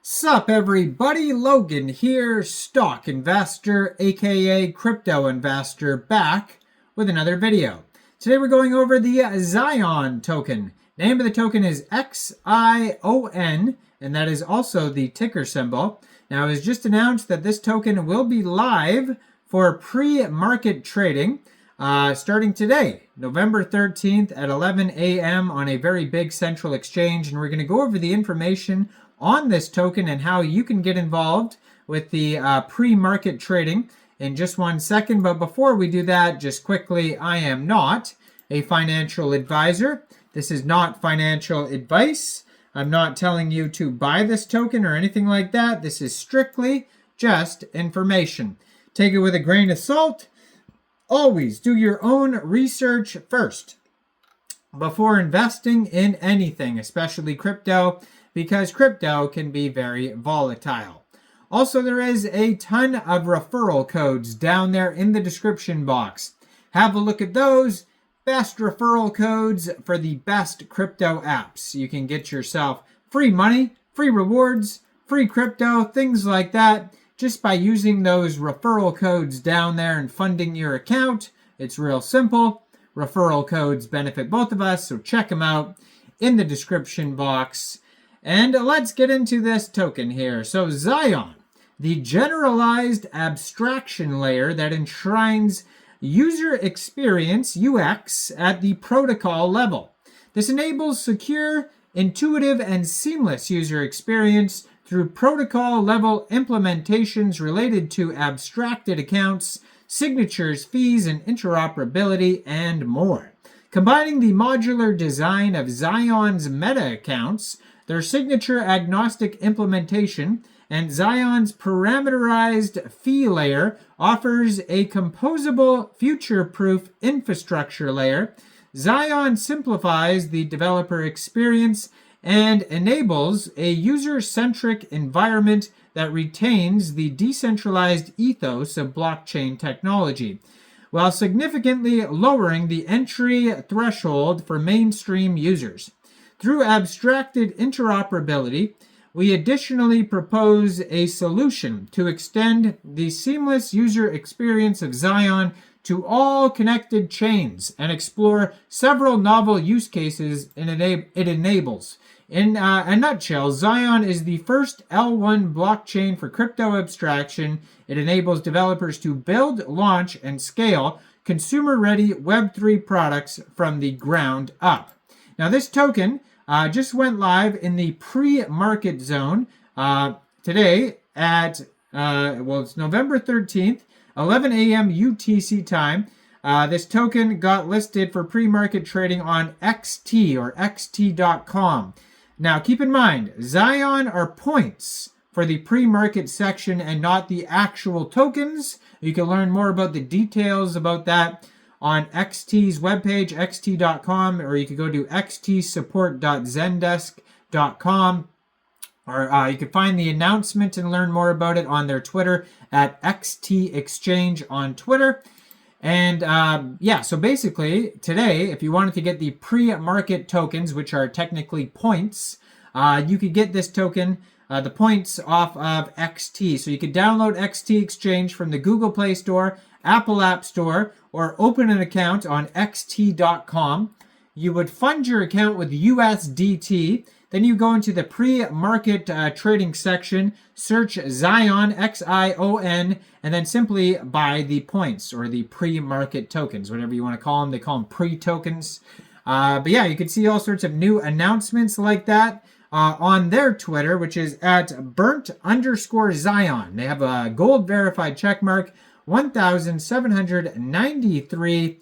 Sup everybody, Logan here, stock investor aka crypto investor, back with another video. Today we're going over the Xion token. Name of the token is XION, and that is also the ticker symbol. Now it was just announced that this token will be live for pre-market trading starting today, November 13th at 11 a.m. on a very big central exchange, and we're going to go over the information on this token and how you can get involved with the pre-market trading in just 1 second. But before we do that, just quickly, I am not a financial advisor. This is not financial advice. I'm not telling you to buy this token or anything like that. This is strictly just information. Take it with a grain of salt. Always do your own research first before investing in anything, especially crypto, because crypto can be very volatile. Also, there is a ton of referral codes down there in the description box. Have a look at those. Best referral codes for the best crypto apps. You can get yourself free money, free rewards, free crypto, things like that, just by using those referral codes down there and funding your account. It's real simple. Referral codes benefit both of us, so check them out in the description box. And let's get into this token here. So Xion, the generalized abstraction layer that enshrines user experience, UX, at the protocol level. This enables secure, intuitive, and seamless user experience through protocol level implementations related to abstracted accounts, signatures, fees, and interoperability, and more. Combining the modular design of Xion's meta accounts, their signature agnostic implementation, and Xion's parameterized fee layer offers a composable, future-proof infrastructure layer. Xion simplifies the developer experience and enables a user-centric environment that retains the decentralized ethos of blockchain technology, while significantly lowering the entry threshold for mainstream users. Through abstracted interoperability, we additionally propose a solution to extend the seamless user experience of Xion to all connected chains and explore several novel use cases it enables. In a nutshell, Xion is the first L1 blockchain for crypto abstraction. It enables developers to build, launch, and scale consumer-ready Web3 products from the ground up. Now, this token just went live in the pre-market zone today at, it's November 13th, 11 a.m. UTC time. This token got listed for pre-market trading on XT or XT.com. Now, keep in mind, Xion are points for the pre-market section and not the actual tokens. You can learn more about the details about that on XT's webpage, xt.com, or you could go to xtsupport.zendesk.com, or you can find the announcement and learn more about it on their Twitter at XTExchange on Twitter. And so basically today, if you wanted to get the pre-market tokens, which are technically points, you could get this token, the points off of XT. So you could download XT Exchange from the Google Play Store, Apple App Store, or open an account on xt.com. You would fund your account with USDT. Then you go into the pre-market trading section, search Xion, Xion, and then simply buy the points or the pre-market tokens, whatever you want to call them. They call them pre-tokens. But yeah, you can see all sorts of new announcements like that on their Twitter, which is at burnt_Xion. They have a gold verified checkmark, 1,793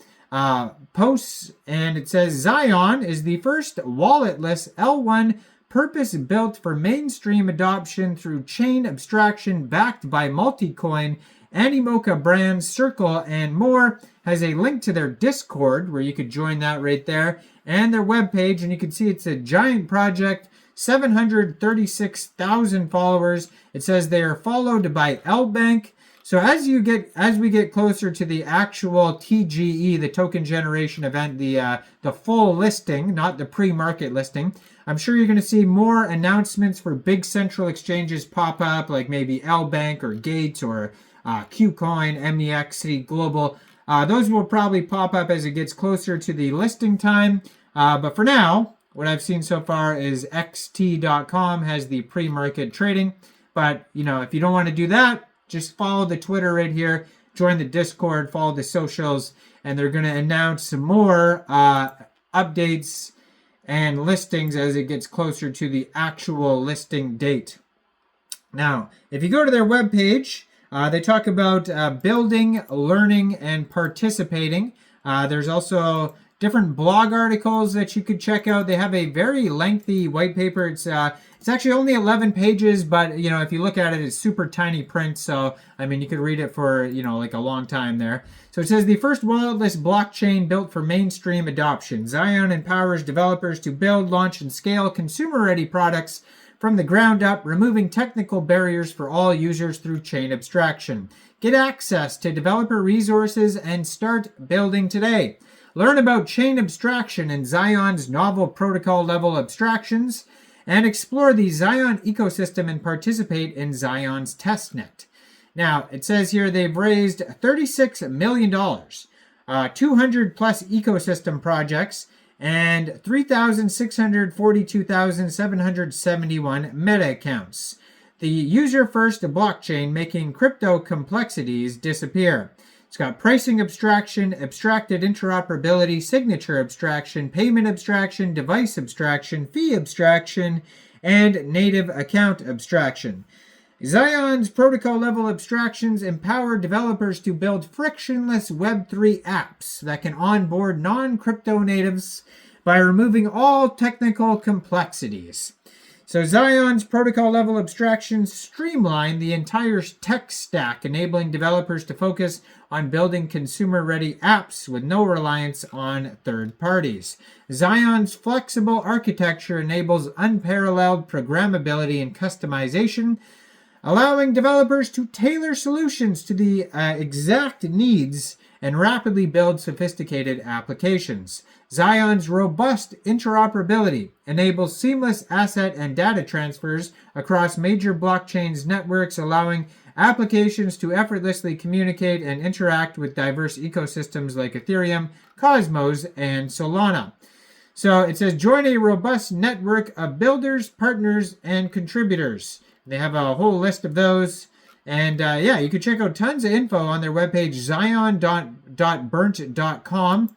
posts, and it says Xion is the first walletless L1 purpose-built for mainstream adoption through chain abstraction backed by Multicoin, Animoca brands, Circle, and more. Has a link to their Discord where you could join that right there, and their webpage, and you can see it's a giant project, 736,000 followers. It says they are followed by L Bank, So as we get closer to the actual TGE, the token generation event, the full listing, not the pre-market listing, I'm sure you're going to see more announcements for big central exchanges pop up, like maybe LBank or Gates or KuCoin, MEXC, Global. Those will probably pop up as it gets closer to the listing time. But for now, what I've seen so far is xt.com has the pre-market trading. But, if you don't want to do that, just follow the Twitter right here, join the Discord, follow the socials, and they're going to announce some more updates and listings as it gets closer to the actual listing date. Now, if you go to their webpage, they talk about building, learning, and participating. There's also different blog articles that you could check out. They have a very lengthy white paper. It's actually only 11 pages, but if you look at it, it's super tiny print. So you could read it for like a long time there. So it says the first walletless blockchain built for mainstream adoption. Xion empowers developers to build, launch, and scale consumer-ready products from the ground up, removing technical barriers for all users through chain abstraction. Get access to developer resources and start building today. Learn about chain abstraction and Xion's novel protocol-level abstractions, and explore the Xion ecosystem and participate in Xion's testnet. Now, it says here they've raised $36 million, 200 plus ecosystem projects, and 3,642,771 meta accounts. The user-first blockchain making crypto complexities disappear. It's got pricing abstraction, abstracted interoperability, signature abstraction, payment abstraction, device abstraction, fee abstraction, and native account abstraction. Xion's protocol-level abstractions empower developers to build frictionless Web3 apps that can onboard non-crypto natives by removing all technical complexities. So Xion's protocol-level abstractions streamline the entire tech stack, enabling developers to focus on building consumer-ready apps with no reliance on third parties. Xion's flexible architecture enables unparalleled programmability and customization, allowing developers to tailor solutions to the exact needs and rapidly build sophisticated applications. Xion's robust interoperability enables seamless asset and data transfers across major blockchains networks, allowing applications to effortlessly communicate and interact with diverse ecosystems like Ethereum, Cosmos, and Solana. So it says, join a robust network of builders, partners, and contributors. They have a whole list of those. And you can check out tons of info on their webpage, xion.burnt.com.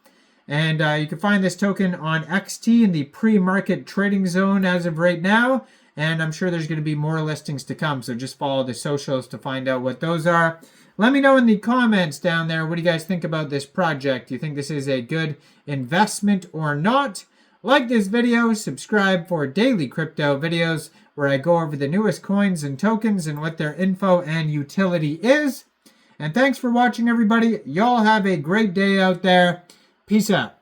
And you can find this token on XT in the pre-market trading zone as of right now. And I'm sure there's going to be more listings to come. So just follow the socials to find out what those are. Let me know in the comments down there, what do you guys think about this project? Do you think this is a good investment or not? Like this video, subscribe for daily crypto videos where I go over the newest coins and tokens and what their info and utility is. And thanks for watching, everybody. Y'all have a great day out there. Peace out.